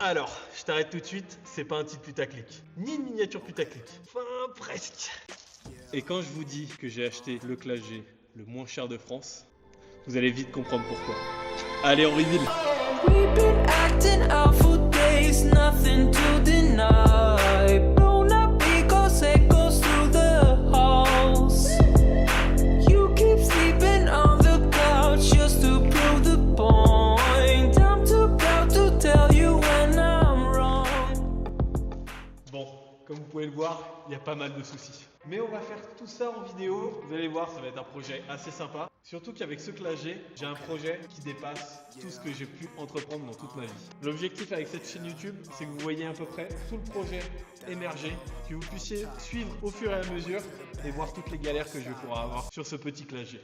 Alors, je t'arrête tout de suite, c'est pas un titre putaclic, ni une miniature putaclic. Enfin, presque. Et quand je vous dis que j'ai acheté le Clash G le moins cher de France, vous allez vite comprendre pourquoi. Allez, on reveal. We've been acting out for days, nothing to deny. Blown up egos, echoes through the halls. You keep sleeping on the couch just to prove the point. I'm too proud to tell you when I'm wrong. Bon, comme vous pouvez le voir, il y a pas mal de soucis. Mais on va faire tout ça en vidéo. Vous allez voir, ça va être un projet assez sympa. Surtout qu'avec ce Clash G, j'ai un projet qui dépasse tout ce que j'ai pu entreprendre dans toute ma vie. L'objectif avec cette chaîne YouTube, c'est que vous voyez à peu près tout le projet émerger, que vous puissiez suivre au fur et à mesure et voir toutes les galères que je vais pouvoir avoir sur ce petit Clash G.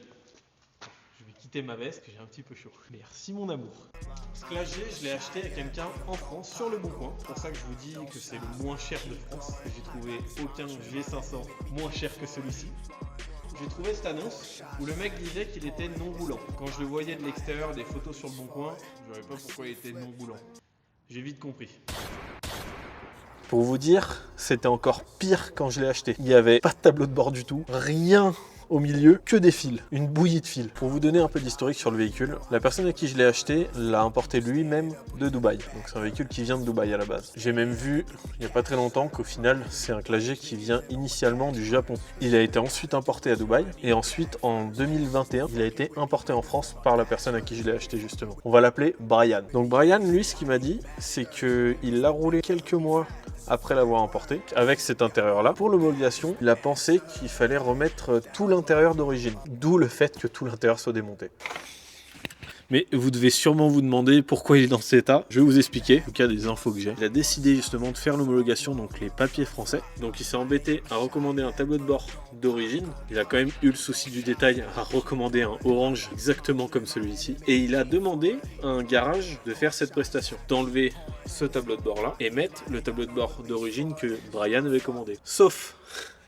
Je vais quitter ma veste, que j'ai un petit peu chaud. Merci mon amour. Ce Clash G, je l'ai acheté à quelqu'un en France sur le Bon Coin. C'est pour ça que je vous dis que c'est le moins cher de France. J'ai trouvé aucun G500 moins cher que celui-ci. J'ai trouvé cette annonce où le mec disait qu'il était non roulant. Quand je le voyais de l'extérieur, des photos sur le Bon Coin, je ne savais pas pourquoi il était non roulant. J'ai vite compris. Pour vous dire, c'était encore pire quand je l'ai acheté. Il n'y avait pas de tableau de bord du tout, rien au milieu, que des fils, une bouillie de fils. Pour vous donner un peu d'historique sur le véhicule, la personne à qui je l'ai acheté l'a importé lui-même de Dubaï. Donc c'est un véhicule qui vient de Dubaï à la base. J'ai même vu, il n'y a pas très longtemps, qu'au final, c'est un Clash G qui vient initialement du Japon. Il a été ensuite importé à Dubaï et ensuite, en 2021, il a été importé en France par la personne à qui je l'ai acheté justement. On va l'appeler Brian. Donc Brian, lui, ce qu'il m'a dit, c'est qu'il l'a roulé quelques mois après l'avoir emporté, avec cet intérieur-là. Pour l'homologation, il a pensé qu'il fallait remettre tout l'intérieur d'origine, d'où le fait que tout l'intérieur soit démonté. Mais vous devez sûrement vous demander pourquoi il est dans cet état. Je vais vous expliquer, en tout cas des infos que j'ai. Il a décidé justement de faire l'homologation, donc les papiers français. Donc il s'est embêté à recommander un tableau de bord d'origine. Il a quand même eu le souci du détail à recommander un orange exactement comme celui-ci. Et il a demandé à un garage de faire cette prestation, d'enlever ce tableau de bord là et mettre le tableau de bord d'origine que Brian avait commandé. Sauf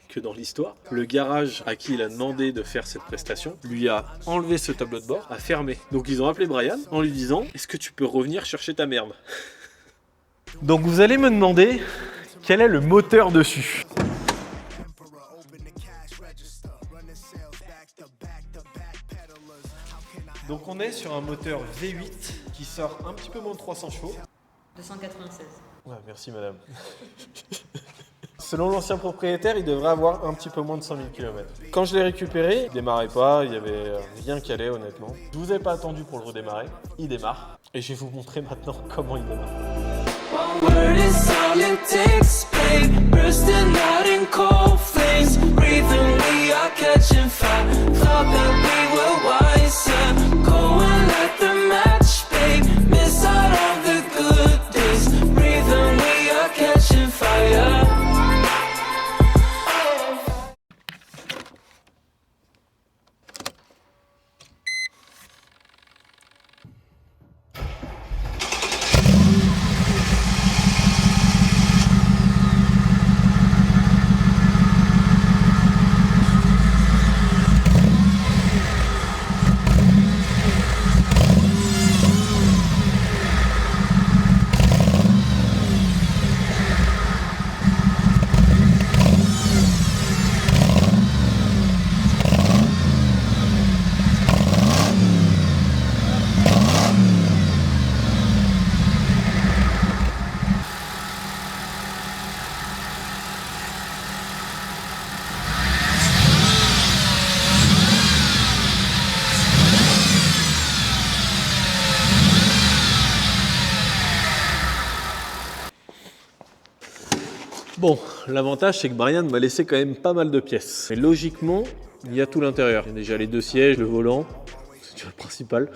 que dans l'histoire, le garage à qui il a demandé de faire cette prestation lui a enlevé ce tableau de bord, a fermé. Donc ils ont appelé Brian en lui disant « Est-ce que tu peux revenir chercher ta merde ?» Donc vous allez me demander quel est le moteur dessus. Donc on est sur un moteur V8 qui sort un petit peu moins de 300 chevaux. 296. Ouais, merci madame. Selon l'ancien propriétaire, il devrait avoir un petit peu moins de 100 000 km. Quand je l'ai récupéré, il démarrait pas, il y avait rien qui allait honnêtement. Je vous ai pas attendu pour le redémarrer, il démarre. Et je vais vous montrer maintenant comment il démarre. One word is all it takes, babe. Bursting out in cold flames. Breathing, we are catching fire. Thought that we were wiser. Go and light the match, babe. Miss out on the good days. Breathing, we are catching fire. Bon, l'avantage c'est que Brian m'a laissé quand même pas mal de pièces. Mais logiquement, il y a tout l'intérieur. Il y a déjà les deux sièges, le volant, c'est déjà le principal.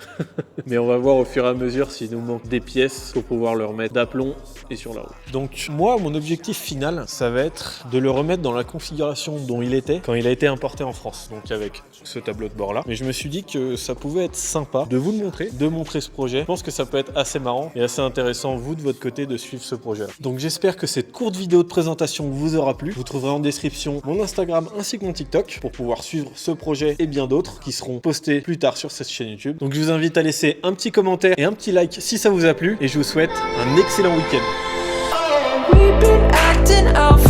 Mais on va voir au fur et à mesure s'il nous manque des pièces pour pouvoir le remettre d'aplomb et sur la route. Donc moi, mon objectif final, ça va être de le remettre dans la configuration dont il était quand il a été importé en France. Donc avec ce tableau de bord là. Mais je me suis dit que ça pouvait être sympa de vous le montrer, de montrer ce projet. Je pense que ça peut être assez marrant et assez intéressant, vous de votre côté, de suivre ce projet là. Donc j'espère que cette courte vidéo de présentation vous aura plu. Vous trouverez en description mon Instagram ainsi que mon TikTok pour pouvoir suivre ce projet et bien d'autres qui seront postés plus tard sur cette chaîne chaîne YouTube. Donc je vous invite à laisser un petit commentaire et un petit like si ça vous a plu. Et je vous souhaite un excellent week-end. We've been acting out